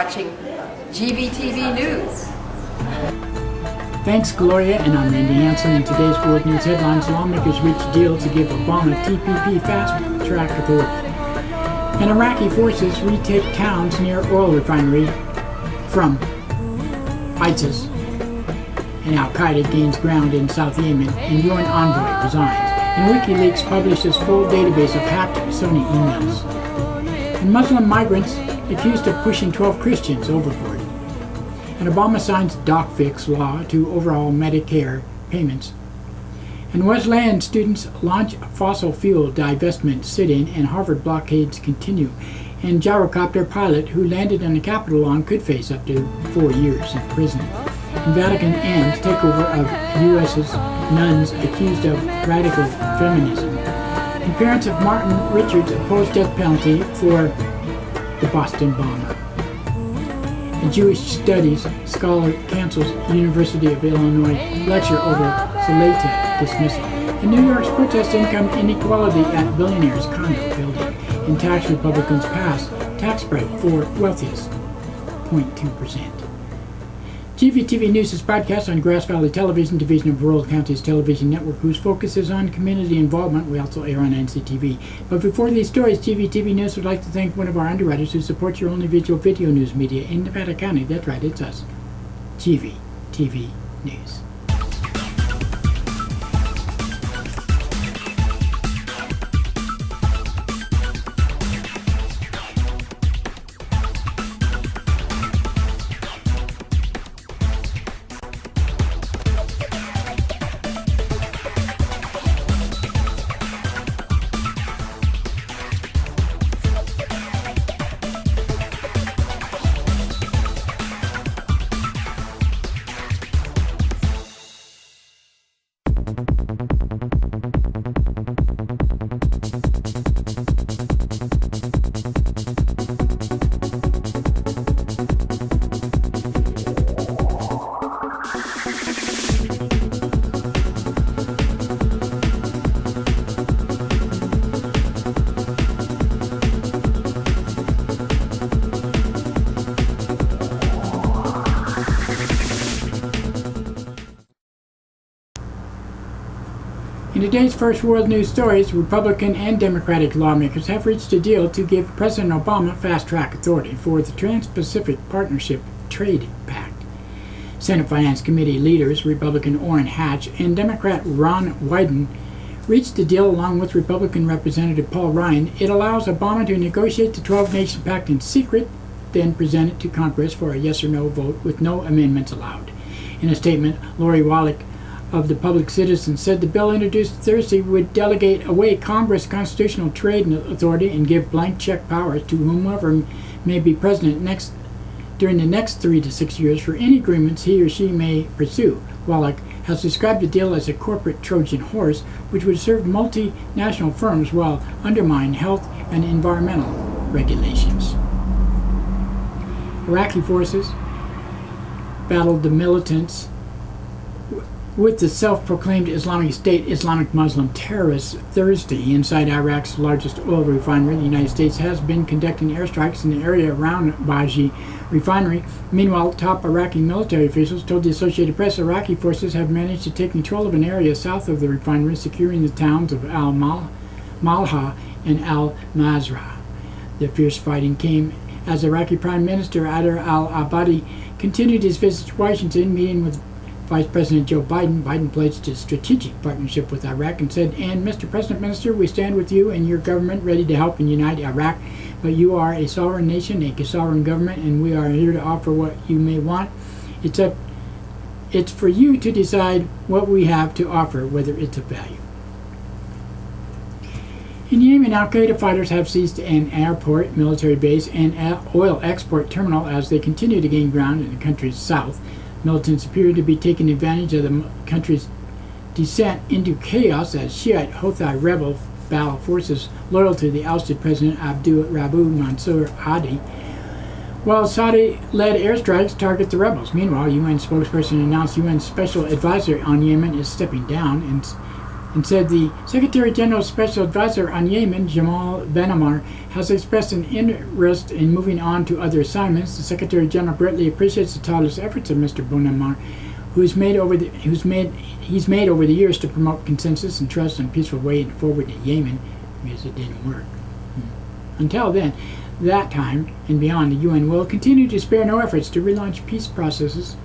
watching GVTV News. Thanks, Gloria, and I'm Randy Hansen. In today's World News headlines, lawmakers reach a deal to give Obama TPP fast-track authority. And Iraqi forces retake towns near oil refinery from ISIS. And Al-Qaeda gains ground in South Yemen, and UN envoy resigns. And WikiLeaks publishes full database of hacked Sony emails. And Muslim migrants accused of pushing 12 Christians overboard. And Obama signs doc fix law to overhaul Medicare payments. And Wesleyan students launch fossil fuel divestment sit-in, and Harvard blockades continue. And gyrocopter pilot who landed on the Capitol lawn could face up to 4 years in prison. And Vatican ends takeover of U.S.'s nuns accused of radical feminism. And parents of Martin Richards oppose death penalty for the Boston bomber. A Jewish studies scholar cancels University of Illinois lecture over Saleta dismissal. And New York's protest income inequality at billionaires' condo building. And tax Republicans pass tax break for wealthiest 0.2%. GVTV News is broadcast on Grass Valley Television, division of Rural Counties Television Network, whose focus is on community involvement. We also air on NCTV. But before these stories, GVTV News would like to thank one of our underwriters who supports your only visual video news media in Nevada County. That's right, it's us. GVTV News. In today's first world news stories, Republican and Democratic lawmakers have reached a deal to give President Obama fast-track authority for the Trans-Pacific Partnership Trade Pact. Senate Finance Committee leaders, Republican Orrin Hatch and Democrat Ron Wyden, reached a deal along with Republican Representative Paul Ryan. It allows Obama to negotiate the 12-nation pact in secret, then present it to Congress for a yes or no vote with no amendments allowed. In a statement, Lori Wallach of the Public Citizen said the bill introduced Thursday would delegate away Congress' constitutional trade authority and give blank check powers to whomever may be president during the next 3 to 6 years for any agreements he or she may pursue. Wallach has described the deal as a corporate Trojan horse, which would serve multinational firms while undermine health and environmental regulations. Iraqi forces battled the militants with the self-proclaimed Islamic State Islamic Muslim terrorists Thursday inside Iraq's largest oil refinery. The United States has been conducting airstrikes in the area around Baji refinery. Meanwhile, top Iraqi military officials told the Associated Press Iraqi forces have managed to take control of an area south of the refinery, securing the towns of Al-Malha and Al-Mazrah. The fierce fighting came as Iraqi Prime Minister Adar al-Abadi continued his visit to Washington, meeting with Vice President Joe Biden. Biden pledged a strategic partnership with Iraq and said, "And Mr. President, Minister, we stand with you and your government ready to help and unite Iraq. But you are a sovereign nation, a sovereign government, and we are here to offer what you may want. It's for you to decide what we have to offer, whether it's of value." In Yemen, Al-Qaeda fighters have seized an airport, military base, and oil export terminal as they continue to gain ground in the country's south. Militants appear to be taking advantage of the country's descent into chaos as Shiite Houthi rebel battle forces loyal to the ousted President Abdul Rabu Mansur Hadi, while Saudi-led airstrikes target the rebels. Meanwhile, UN spokesperson announced UN Special Advisor on Yemen is stepping down, and said the Secretary General's Special Advisor on Yemen, Jamal Benamar, has expressed an interest in moving on to other assignments. The Secretary General greatly appreciates the tireless efforts of Mr. Benamar, he's made over the years to promote consensus and trust in a peaceful way forward in Yemen, because it didn't work. Until then, that time and beyond, the UN will continue to spare no efforts to relaunch peace processes.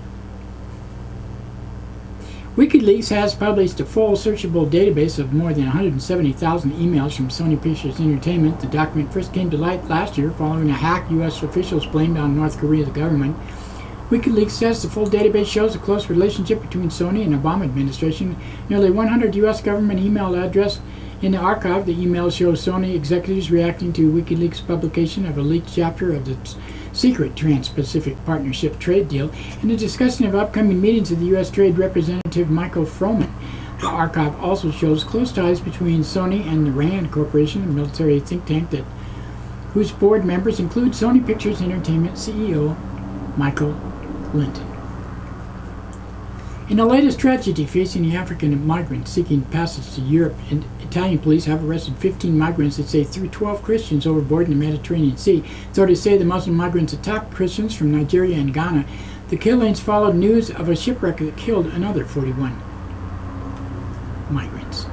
WikiLeaks has published a full searchable database of more than 170,000 emails from Sony Pictures Entertainment. The document first came to light last year following a hack U.S. officials blamed on North Korea's government. WikiLeaks says the full database shows a close relationship between Sony and the Obama administration. Nearly 100 U.S. government email addresses in the archive. The emails show Sony executives reacting to WikiLeaks' publication of a leaked chapter of the secret Trans-Pacific Partnership trade deal and a discussion of upcoming meetings of the U.S. Trade Representative Michael Froman. The archive also shows close ties between Sony and the RAND Corporation, a military think tank whose board members include Sony Pictures Entertainment CEO Michael Linton. In the latest tragedy facing the African migrants seeking passage to Europe, Italian police have arrested 15 migrants that say threw 12 Christians overboard in the Mediterranean Sea. Authorities say the Muslim migrants attacked Christians from Nigeria and Ghana. The killings followed news of a shipwreck that killed another 41 migrants.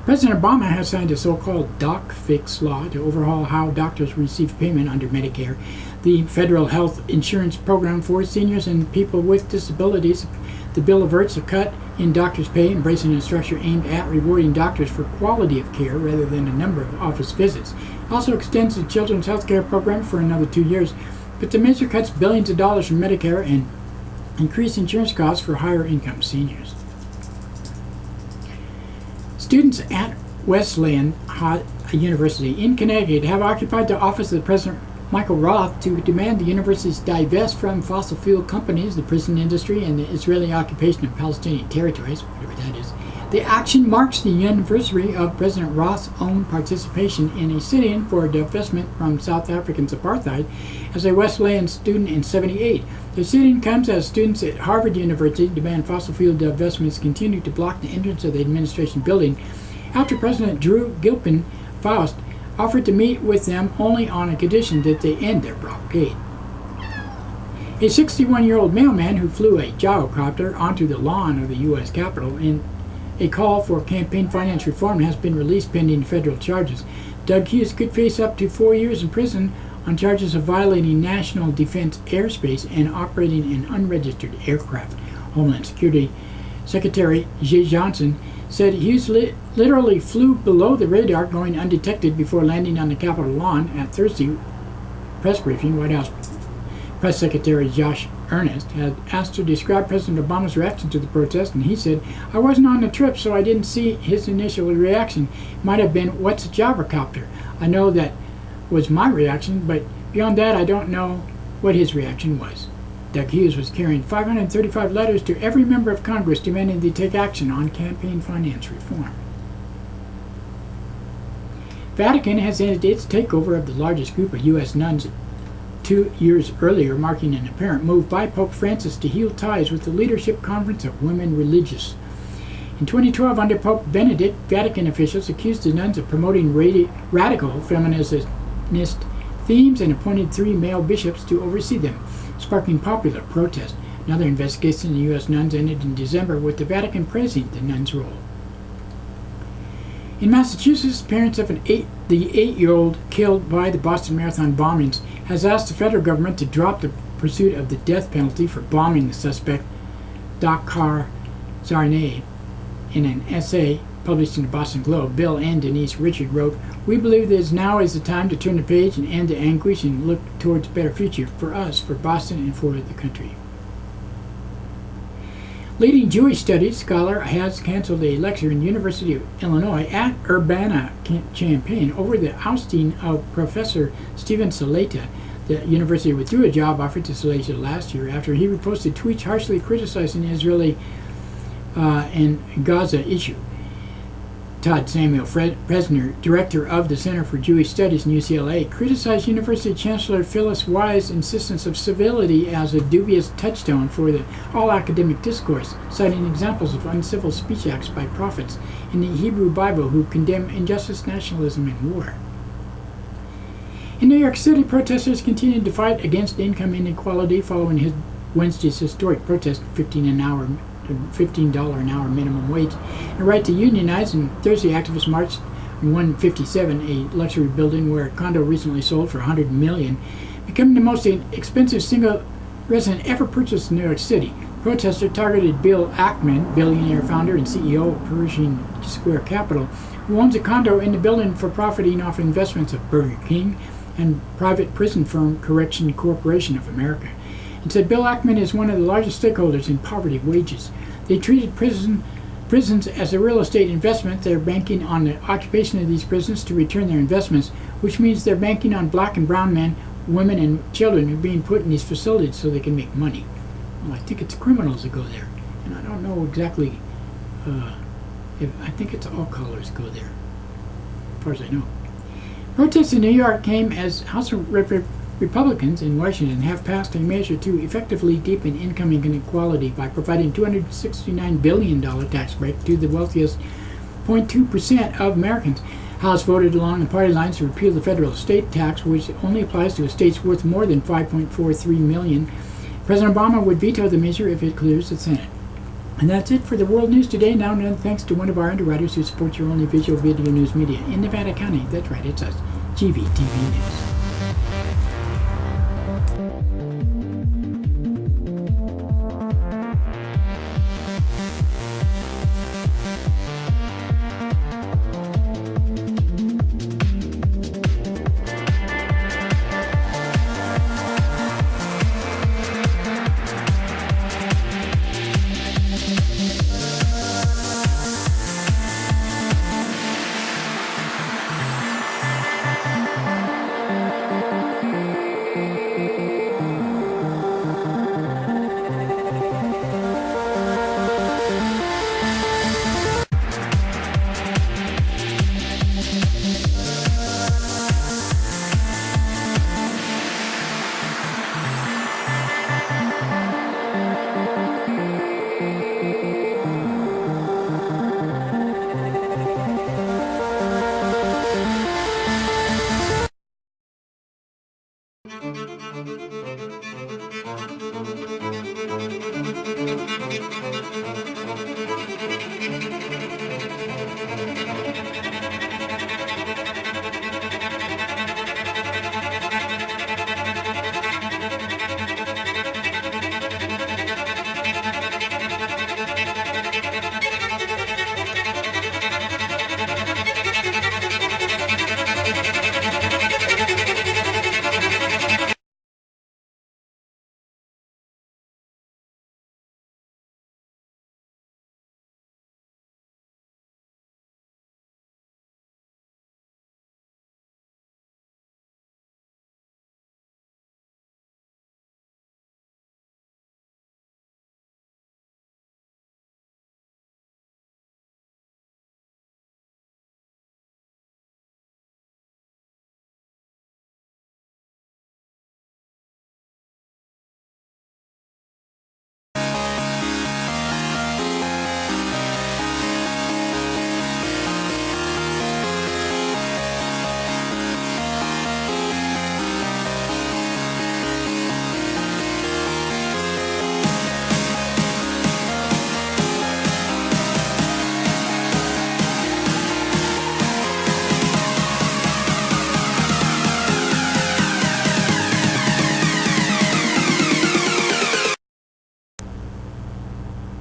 President Obama has signed a so-called Doc Fix law to overhaul how doctors receive payment under Medicare, the federal health insurance program for seniors and people with disabilities. The bill averts a cut in doctors' pay, embracing a structure aimed at rewarding doctors for quality of care rather than the number of office visits. Also extends the children's health care program for another 2 years, but the measure cuts billions of dollars from Medicare and increased insurance costs for higher income seniors. Students at Wesleyan University in Connecticut have occupied the office of President Michael Roth to demand the universities divest from fossil fuel companies, the prison industry, and the Israeli occupation of Palestinian territories, whatever that is. The action marks the anniversary of President Roth's own participation in a sit-in for divestment from South African's apartheid as a Wesleyan student in '78. The sit-in comes as students at Harvard University demand fossil fuel divestments continue to block the entrance of the administration building after President Drew Gilpin Faust offered to meet with them only on a condition that they end their blockade. A 61-year-old mailman who flew a gyrocopter onto the lawn of the U.S. Capitol in a call for campaign finance reform has been released pending federal charges. Doug Hughes could face up to 4 years in prison on charges of violating national defense airspace and operating an unregistered aircraft. Homeland Security Secretary Jay Johnson said Hughes literally flew below the radar going undetected before landing on the Capitol lawn. At Thursday press briefing, White House Press Secretary Josh Earnest had asked to describe President Obama's reaction to the protest, and he said, "I wasn't on the trip, so I didn't see his initial reaction. It might have been, 'What's a gyrocopter?' I know that was my reaction, but beyond that, I don't know what his reaction was." Doug Hughes was carrying 535 letters to every member of Congress demanding they take action on campaign finance reform. Vatican has ended its takeover of the largest group of U.S. nuns 2 years earlier, marking an apparent move by Pope Francis to heal ties with the Leadership Conference of Women Religious. In 2012, under Pope Benedict, Vatican officials accused the nuns of promoting radical feminist themes and appointed 3 male bishops to oversee them, sparking popular protest. Another investigation of the U.S. nuns ended in December with the Vatican praising the nuns' role. In Massachusetts, parents of the 8-year-old killed by the Boston Marathon bombings has asked the federal government to drop the pursuit of the death penalty for bombing the suspect, Dakhar Zarneh. In an essay published in the Boston Globe, Bill and Denise Richard wrote, "We believe that now is the time to turn the page and end the anguish and look towards a better future for us, for Boston, and for the country." Leading Jewish studies scholar has canceled a lecture in the University of Illinois at Urbana-Champaign over the ousting of Professor Stephen Saleta. The university withdrew a job offered to Saleta last year after he reposted tweets harshly criticizing the Israeli and Gaza issue. Todd Samuel Presner, director of the Center for Jewish Studies in UCLA, criticized University Chancellor Phyllis Wy's insistence of civility as a dubious touchstone for all academic discourse, citing examples of uncivil speech acts by prophets in the Hebrew Bible who condemn injustice, nationalism, and war. In New York City, protesters continued to fight against income inequality following Wednesday's historic protest of $15 an hour minimum wage, and a right to unionize. And Thursday, activists marched in 157, a luxury building where a condo recently sold for $100 million, becoming the most expensive single resident ever purchased in New York City. Protesters targeted Bill Ackman, billionaire founder and CEO of Pershing Square Capital, who owns a condo in the building for profiting off investments of Burger King and private prison firm Correction Corporation of America, and said Bill Ackman is one of the largest stakeholders in poverty wages. They treated prisons as a real estate investment. They're banking on the occupation of these prisons to return their investments, which means they're banking on black and brown men, women, and children who are being put in these facilities so they can make money. Well, I think it's criminals that go there, and I don't know exactly I think it's all colors go there, as far as I know. Protests in New York came as House Republicans in Washington have passed a measure to effectively deepen income inequality by providing $269 billion tax break to the wealthiest 0.2% of Americans. House voted along the party lines to repeal the federal estate tax, which only applies to estates worth more than $5.43 million. President Obama would veto the measure if it clears the Senate. And that's it for the World News today. Now, thanks to one of our underwriters who supports your only visual video news media in Nevada County. That's right, it's us, GVTV News.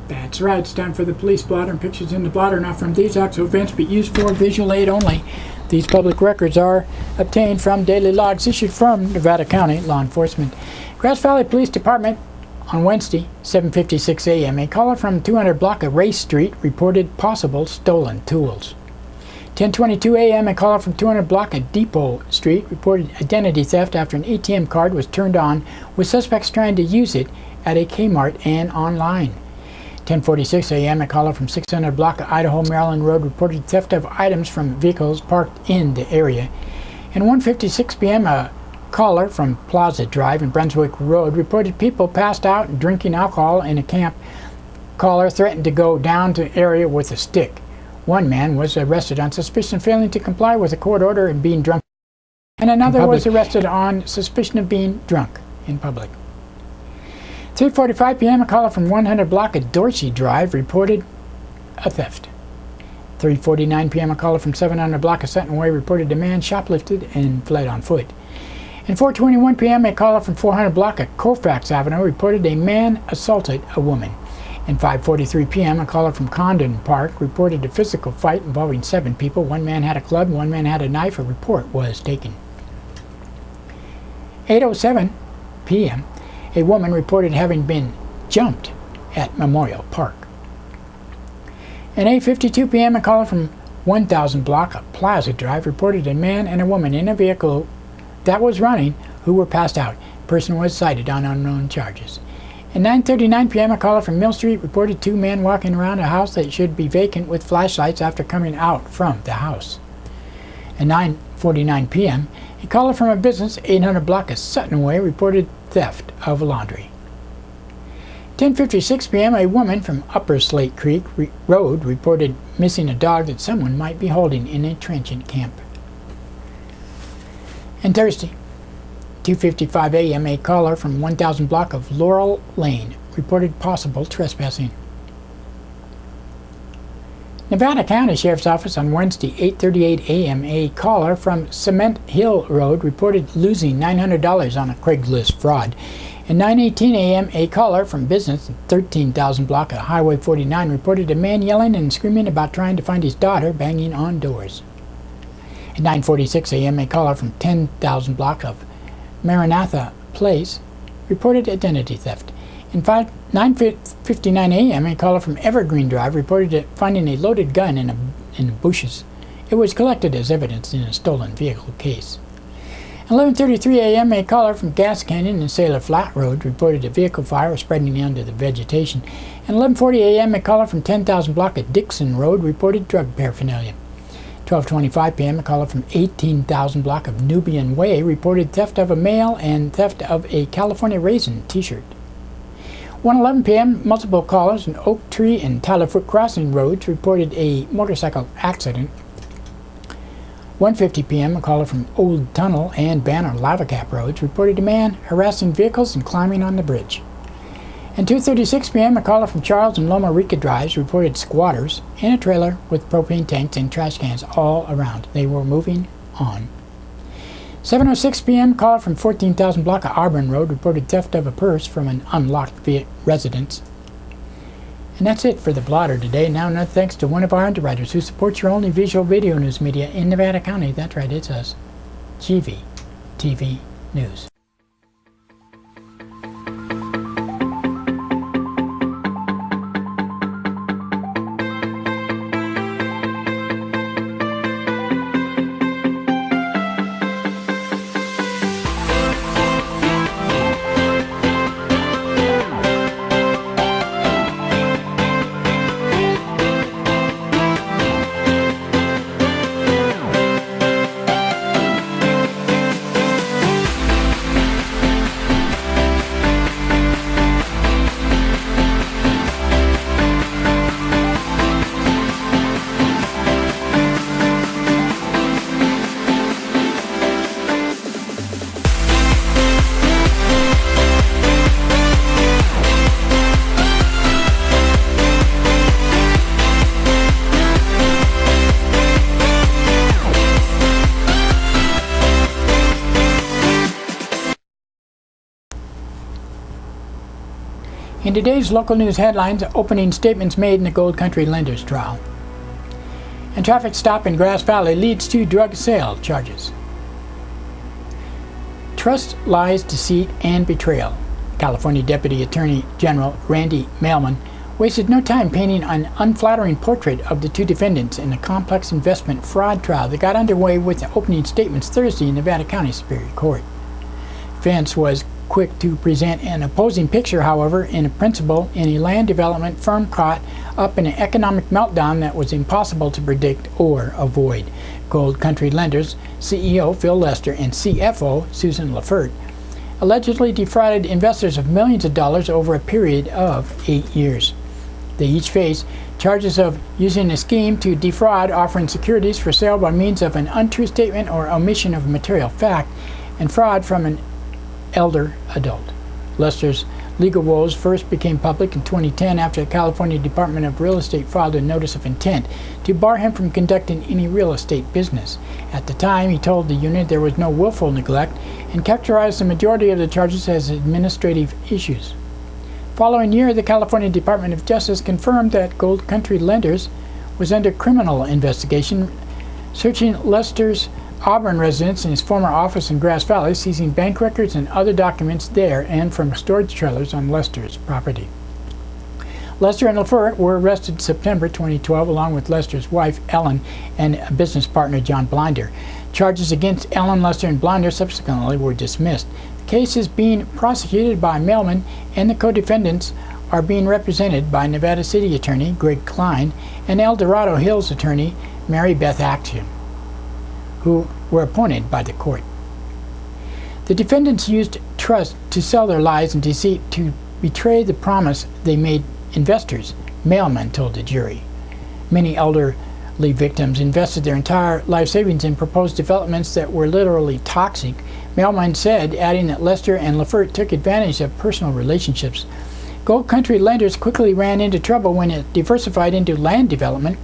That's right, it's time for the police blotter, and pictures in the blotter not from these actual events but used for visual aid only. These public records are obtained from daily logs issued from Nevada County law enforcement. Grass Valley Police Department on Wednesday, 7:56 a.m., a caller from 200 block of Race Street reported possible stolen tools. 10:22 a.m., a caller from 200 block of Depot Street reported identity theft after an ATM card was turned on with suspects trying to use it at a Kmart and online. 10:46 a.m. a caller from 600 block of Idaho Maryland Road reported theft of items from vehicles parked in the area. And 1:56 p.m. a caller from Plaza Drive and Brunswick Road reported people passed out and drinking alcohol in a camp. Caller threatened to go down to the area with a stick. One man was arrested on suspicion of failing to comply with a court order and being drunk, and another was arrested on suspicion of being drunk in public. 3:45 p.m. a caller from 100 block of Dorsey Drive reported a theft. 3:49 p.m. a caller from 700 block of Sutton Way reported a man shoplifted and fled on foot. And 4:21 p.m. a caller from 400 block of Colfax Avenue reported a man assaulted a woman. And 5:43 p.m. a caller from Condon Park reported a physical fight involving 7 people. One man had a club, one man had a knife. A report was taken. 8:07 p.m. a woman reported having been jumped at Memorial Park. And 8:52 p.m. a caller from 1000 block of Plaza Drive reported a man and a woman in a vehicle that was running who were passed out. Person was cited on unknown charges. At 9:39 p.m. a caller from Mill Street reported 2 men walking around a house that should be vacant with flashlights after coming out from the house. At 9:49 p.m. a caller from a business 800 block of Sutton Way reported theft of a laundry. 10:56 p.m. a woman from Upper Slate Creek Road reported missing a dog that someone might be holding in a transient camp. And Thursday, 2:55 a.m. a caller from 1000 block of Laurel Lane reported possible trespassing. Nevada County Sheriff's Office on Wednesday, 8:38 a.m. a caller from Cement Hill Road reported losing $900 on a Craigslist fraud. At 9:18 a.m. a caller from business 13,000 block of Highway 49 reported a man yelling and screaming about trying to find his daughter banging on doors. At 9:46 a.m. a caller from 10,000 block of Maranatha Place reported identity theft. And 9:59 a.m. a caller from Evergreen Drive reported finding a loaded gun in the bushes. It was collected as evidence in a stolen vehicle case. 11:33 a.m. a caller from Gas Canyon and Sailor Flat Road reported a vehicle fire spreading into the vegetation. And 11:40 a.m. a caller from 10,000 block of Dixon Road reported drug paraphernalia. 12:25 p.m. a caller from 18,000 block of Nubian Way reported theft of a mail and theft of a California Raisin t-shirt. 1:11 p.m. multiple callers in Oak Tree and Tylerfoot Crossing Roads reported a motorcycle accident. 1:50 p.m. a caller from Old Tunnel and Banner Lava Cap Roads reported a man harassing vehicles and climbing on the bridge. And 2:36 p.m. a caller from Charles and Loma Rica Drives reported squatters in a trailer with propane tanks and trash cans all around. They were moving on. 7:06 p.m. caller from 14,000 block of Auburn Road reported theft of a purse from an unlocked residence. And that's it for the blotter today. Now, another thanks to one of our underwriters who supports your only visual video news media in Nevada County. That's right, it's us. GVTV News. In today's local news headlines, opening statements made in the Gold Country Lenders trial. And traffic stop in Grass Valley leads to drug sale charges. Trust, lies, deceit, and betrayal. California Deputy Attorney General Randy Mailman wasted no time painting an unflattering portrait of the 2 defendants in a complex investment fraud trial that got underway with the opening statements Thursday in Nevada County Superior Court. Defense was quick to present an opposing picture, however, in a principle in a land development firm caught up in an economic meltdown that was impossible to predict or avoid. Gold Country Lenders CEO Phil Lester and CFO Susan Lefert allegedly defrauded investors of millions of dollars over a period of 8 years. They each face charges of using a scheme to defraud, offering securities for sale by means of an untrue statement or omission of material fact, and fraud from an elder adult. Lester's legal woes first became public in 2010 after the California Department of Real Estate filed a notice of intent to bar him from conducting any real estate business. At the time, he told the unit there was no willful neglect and characterized the majority of the charges as administrative issues. Following year, the California Department of Justice confirmed that Gold Country Lenders was under criminal investigation, searching Lester's Auburn residence in his former office in Grass Valley, seizing bank records and other documents there and from storage trailers on Lester's property. Lester and Lefert were arrested September 2012 along with Lester's wife Ellen and business partner John Blinder. Charges against Ellen, Lester, and Blinder subsequently were dismissed. The case is being prosecuted by mailmen, and the co-defendants are being represented by Nevada City Attorney Greg Klein and El Dorado Hills Attorney Mary Beth Action, who were appointed by the court. The defendants used trust to sell their lies and deceit to betray the promise they made investors, mailmen told the jury. Many elderly victims invested their entire life savings in proposed developments that were literally toxic, mailmen said, adding that Lester and Lefert took advantage of personal relationships. Gold Country Lenders quickly ran into trouble when it diversified into land development,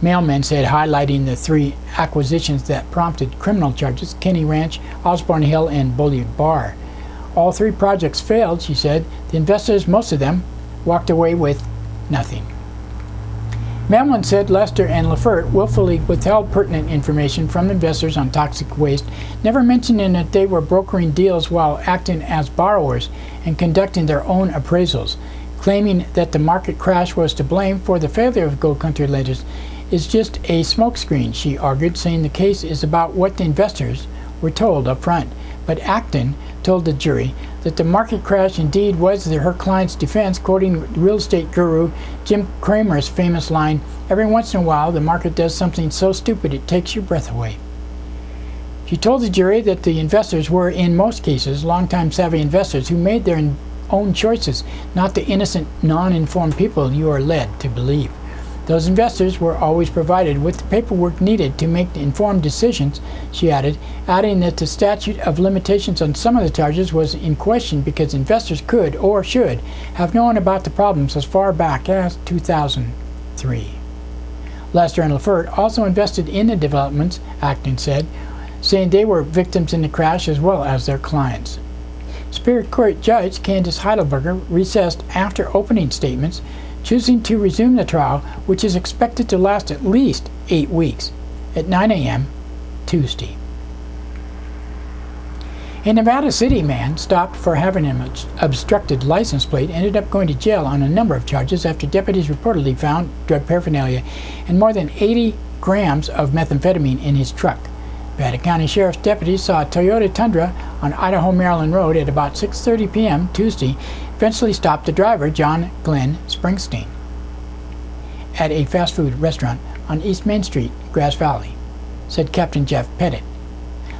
mailmen said, highlighting the 3 acquisitions that prompted criminal charges: Kenny Ranch, Osborne Hill, and Bulliard Bar. All 3 projects failed, she said. The investors, most of them, walked away with nothing. Mailmen said Lester and Lefert willfully withheld pertinent information from investors on toxic waste, never mentioning that they were brokering deals while acting as borrowers and conducting their own appraisals. Claiming that the market crash was to blame for the failure of Gold Country Lenders is just a smokescreen, she argued, saying the case is about what the investors were told up front. But Acton told the jury that the market crash indeed was her client's defense, quoting real estate guru Jim Cramer's famous line, "Every once in a while the market does something so stupid it takes your breath away." She told the jury that the investors were, in most cases, longtime savvy investors who made their own choices, not the innocent, non-informed people you are led to believe. Those investors were always provided with the paperwork needed to make informed decisions, she added, adding that the statute of limitations on some of the charges was in question because investors could, or should, have known about the problems as far back as 2003. Lester and Lefert also invested in the developments, Acton said, saying they were victims in the crash as well as their clients. Superior Court Judge Candace Heidelberger recessed after opening statements, choosing to resume the trial, which is expected to last at least 8 weeks, at 9 a.m. Tuesday. A Nevada City man stopped for having an obstructed license plate ended up going to jail on a number of charges after deputies reportedly found drug paraphernalia and more than 80 grams of methamphetamine in his truck. Nevada County Sheriff's deputies saw a Toyota Tundra on Idaho-Maryland Road at about 6:30 p.m. Tuesday, eventually stopped the driver, John Glenn Springsteen, at a fast food restaurant on East Main Street, Grass Valley, said Captain Jeff Pettit.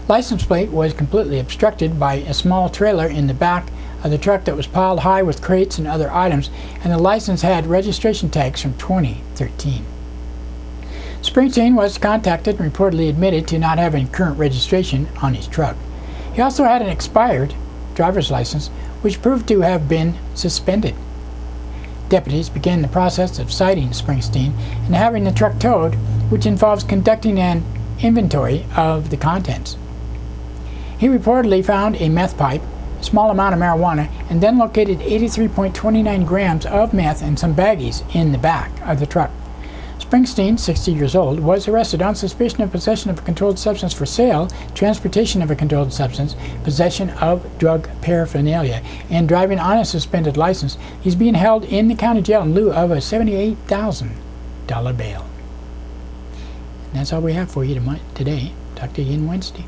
License plate was completely obstructed by a small trailer in the back of the truck that was piled high with crates and other items, and the license had registration tags from 2013. Springsteen was contacted and reportedly admitted to not having current registration on his truck. He also had an expired driver's license, which proved to have been suspended. Deputies began the process of citing Springsteen and having the truck towed, which involves conducting an inventory of the contents. He reportedly found a meth pipe, a small amount of marijuana, and then located 83.29 grams of meth and some baggies in the back of the truck. Springsteen, 60 years old, was arrested on suspicion of possession of a controlled substance for sale, transportation of a controlled substance, possession of drug paraphernalia, and driving on a suspended license. He's being held in the county jail in lieu of a $78,000 bail. And that's all we have for you today. Talk to you again Wednesday.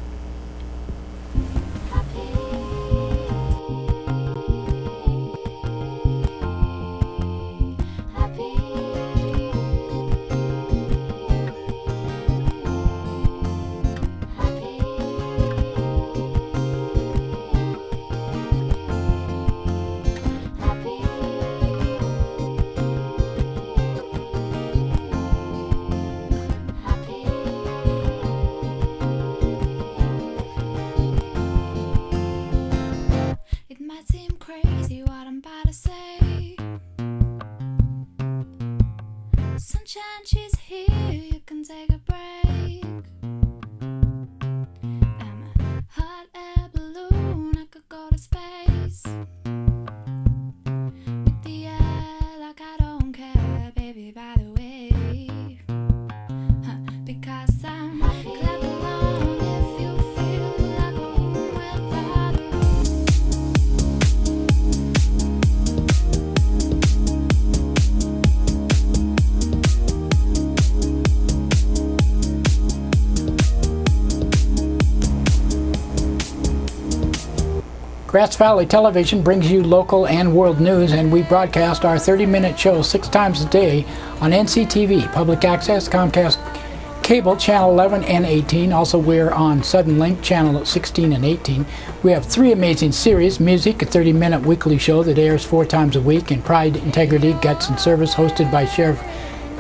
seem crazy what I'm about to say. Sunshine, she's here, you can take a break. I'm a hot air balloon, I could go to space. With the air like I don't care, baby, by the way. Because I'm clap along if you feel like a room without a Grass Valley Television brings you local and world news, and we broadcast our 30-minute show 6 times a day on NCTV, Public Access, Comcast Cable, Channel 11 and 18. Also, we're on Sudden Link, Channel 16 and 18. We have 3 amazing series: Music, a 30-minute weekly show that airs 4 times a week, and Pride, Integrity, Guts, and Service, hosted by Sheriff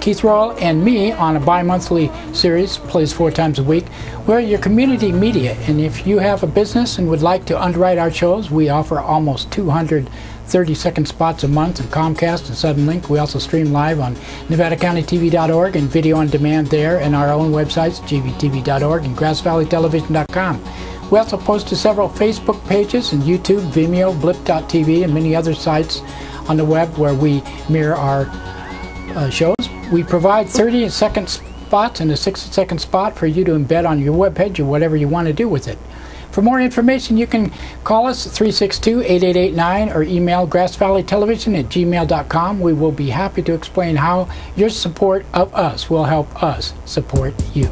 Keith Royal and me on a bi-monthly series, plays 4 times a week. We're your community media, and if you have a business and would like to underwrite our shows, we offer almost 200 30-second spots a month on Comcast and Sudden Link. We also stream live on NevadaCountyTV.org and video on demand there, and our own websites, GVTV.org and GrassValleyTelevision.com. We also post to several Facebook pages and YouTube, Vimeo, Blip.tv, and many other sites on the web where we mirror our shows. We provide 30-second spots and a 60-second spot for you to embed on your webpage or whatever you want to do with it. For more information, you can call us at 362-8889 or email grassvalleytelevision@gmail.com. We will be happy to explain how your support of us will help us support you.